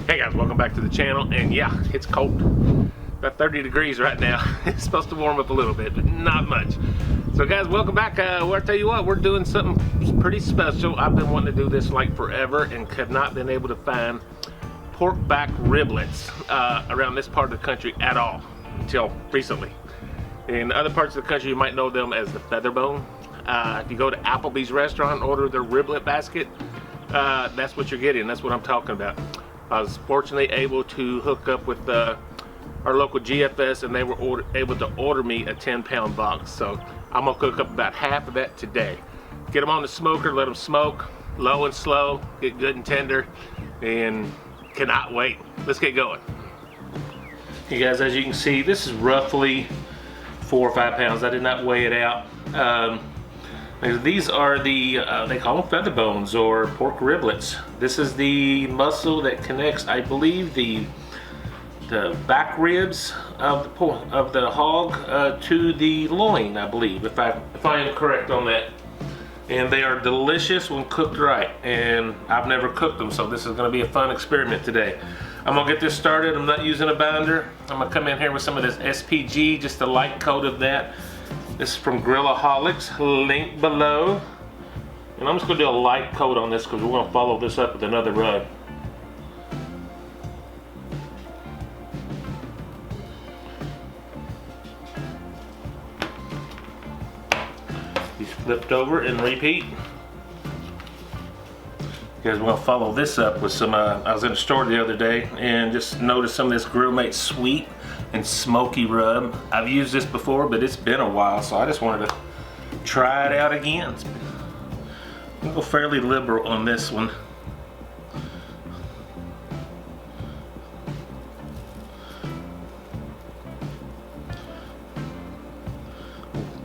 Hey guys, welcome back to the channel. And yeah, it's cold. About 30 degrees right now. It's supposed to warm up a little bit, but not much. So guys, welcome back. Well, I tell you what, we're doing something pretty special. I've been wanting to do this like forever and could not been able to find pork back riblets around this part of the country at all until recently. In other parts of the country, you might know them as the featherbone. If you go to Applebee's restaurant and order their riblet basket, that's what you're getting. That's what I'm talking about. I was fortunately able to hook up with our local GFS, and they were able to order me a 10-pound box. So I'm gonna cook up about half of that today. Get them on the smoker, let them smoke, low and slow, get good and tender, and cannot wait. Let's get going. You guys, as you can see, this is roughly 4 or 5 pounds. I did not weigh it out. These are the, they call them feather bones or pork riblets. This is the muscle that connects, I believe, the back ribs of the hog to the loin, I believe, if I am correct on that. And they are delicious when cooked right. And I've never cooked them, so this is going to be a fun experiment today. I'm going to get this started. I'm not using a binder. I'm going to come in here with some of this SPG, just a light coat of that. This is from Grillaholics, link below. And I'm just going to do a light coat on this because we're going to follow this up with another rub. These flipped over and repeat. You guys want to follow this up with some, I was in the store the other day and just noticed some of this Grill Mate Sweet and Smoky Rub. I've used this before, but it's been a while, so I just wanted to try it out again. I'm gonna go fairly liberal on this one.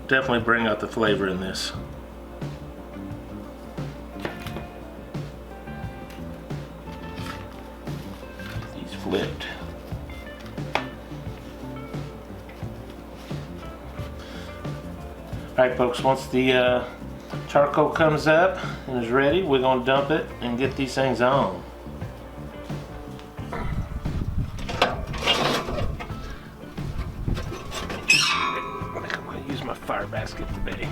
Definitely bring out the flavor in this. These flipped. Alright folks, once the charcoal comes up and is ready, we're going to dump it and get these things on. I think I'm going to use my fire basket today.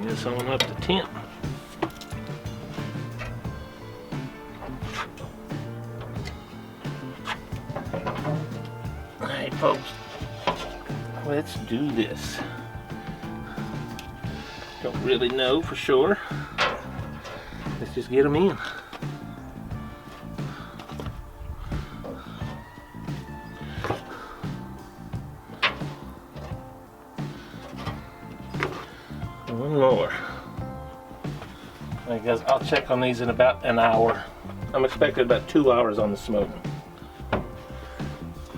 This on up to temp. Alright folks, let's do this. Don't really know for sure. Let's just get them in. One more. Alright guys, I'll check on these in about an hour. I'm expecting about 2 hours on the smoke.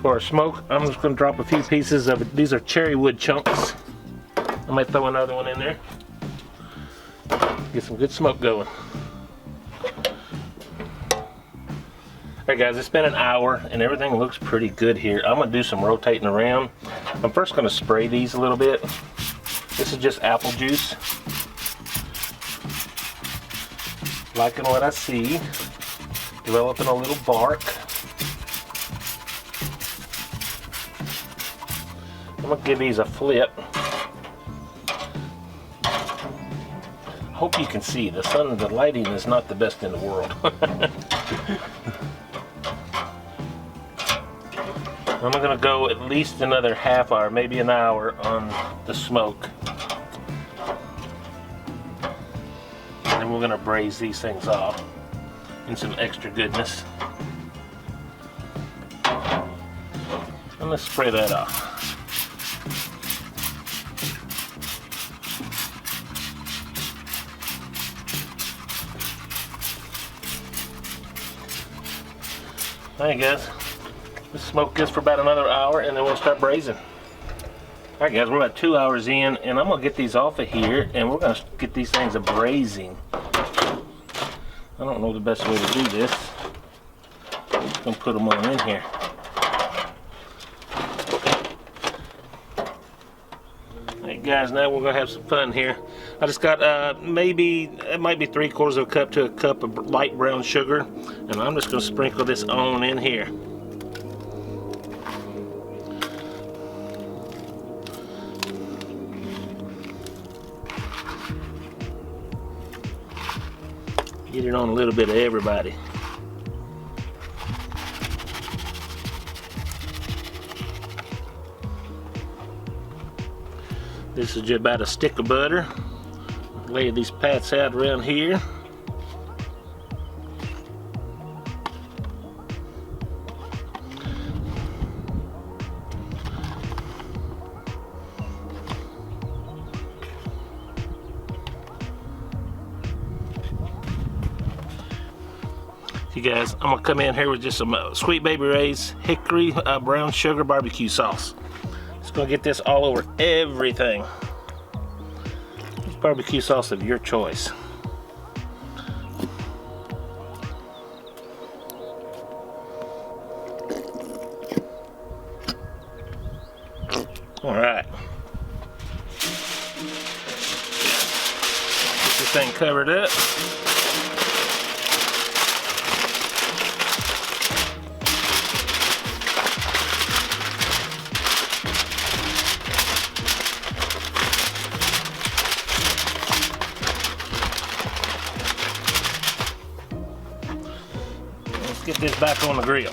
For our smoke, I'm just going to drop a few pieces of it. These are cherry wood chunks. I might throw another one in there. Get some good smoke going. Alright guys, it's been an hour and everything looks pretty good here. I'm going to do some rotating around. I'm first going to spray these a little bit. This is just apple juice. Liking what I see. Developing a little bark. I'm gonna give these a flip. Hope you can see the sun. The lighting is not the best in the world. I'm gonna go at least another half hour, maybe an hour on the smoke. And we're gonna braise these things off in some extra goodness. And let's spray that off. Alright guys, let's smoke this for about another hour and then we'll start braising. Alright guys, we're about 2 hours in and I'm going to get these off of here and we're going to get these things a braising. I don't know the best way to do this. I'm just gonna put them on in here. Alright guys, now we're gonna have some fun here. I just got maybe, it might be 3/4 of a cup to a cup of light brown sugar, and I'm just gonna sprinkle this on in here. Get it on a little bit of everybody. This is just about a stick of butter. Lay these pats out around here. You guys, I'm gonna come in here with just some Sweet Baby Ray's hickory brown sugar barbecue sauce. Just gonna get this all over everything. It's barbecue sauce of your choice. All right. Get this thing covered up. Get this back on the grill.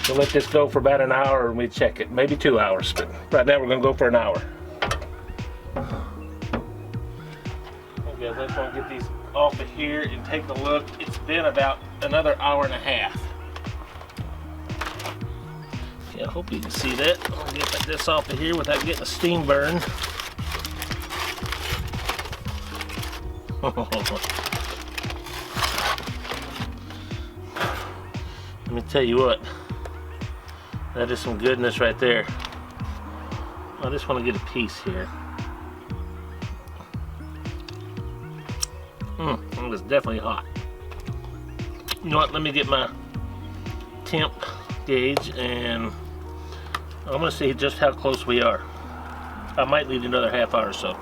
We'll let this go for about an hour and we check it. Maybe 2 hours, but right now we're gonna go for an hour. Okay, let's go get these off of here and take a look. It's been about another hour and a half. Okay, I hope you can see that. I'll get this off of here without getting a steam burn. Let me tell you what, that is some goodness right there. I just want to get a piece here. It was definitely hot. You know what, let me get my temp gauge and I'm going to see just how close we are. I might need another half hour or so.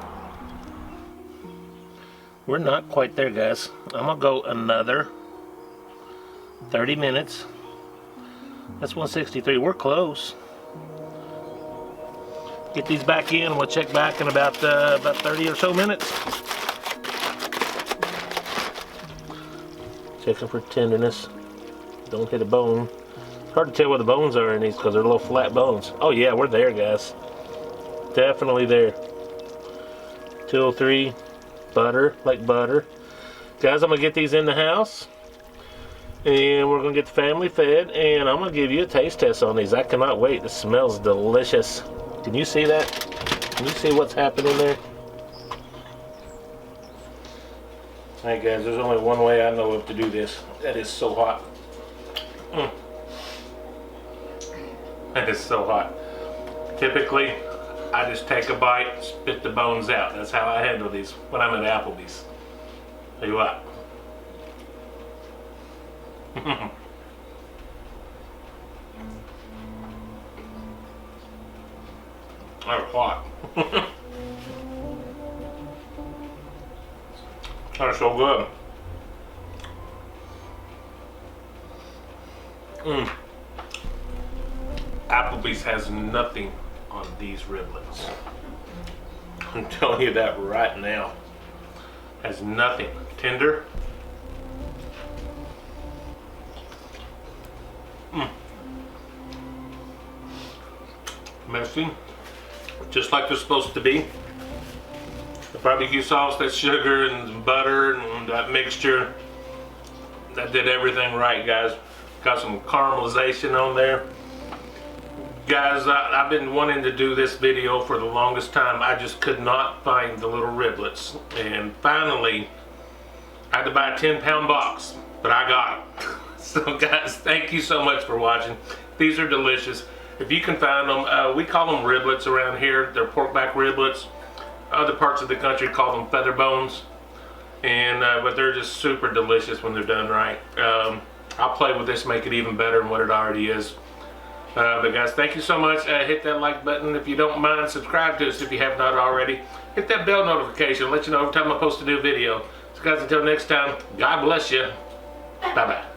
We're not quite there, guys. I'm gonna go another 30 minutes. That's 163. We're close. Get these back in. We'll check back in about 30 or so minutes. Checking for tenderness. Don't hit a bone. It's hard to tell where the bones are in these because they're little flat bones. Oh yeah, we're there, guys. Definitely there. 203. Butter, like butter. Guys, I'm gonna get these in the house and we're gonna get the family fed and I'm gonna give you a taste test on these. I cannot wait. This smells delicious. Can you see that? Can you see what's happening there? Alright guys, there's only one way I know of to do this. That is so hot. That is so hot. Typically, I just take a bite, spit the bones out. That's how I handle these when I'm at Applebee's. Tell you what. They're hot. They're so good. Applebee's has nothing on these riblets. I'm telling you that right now. Has nothing. Tender. Messy. Just like they're supposed to be. The barbecue sauce, that sugar and butter and that mixture, that did everything right, guys. Got some caramelization on there. Guys, I've been wanting to do this video for the longest time. I just could not find the little riblets. And finally, I had to buy a 10-pound box, but I got it. So guys, thank you so much for watching. These are delicious. If you can find them, we call them riblets around here. They're pork back riblets. Other parts of the country call them feather bones, and but they're just super delicious when they're done right. I'll play with this, make it even better than what it already is. But guys, thank you so much. Hit that like button if you don't mind. Subscribe to us if you have not already. Hit that bell notification. Let you know every time I post a new video. So guys, until next time, God bless you. Bye-bye.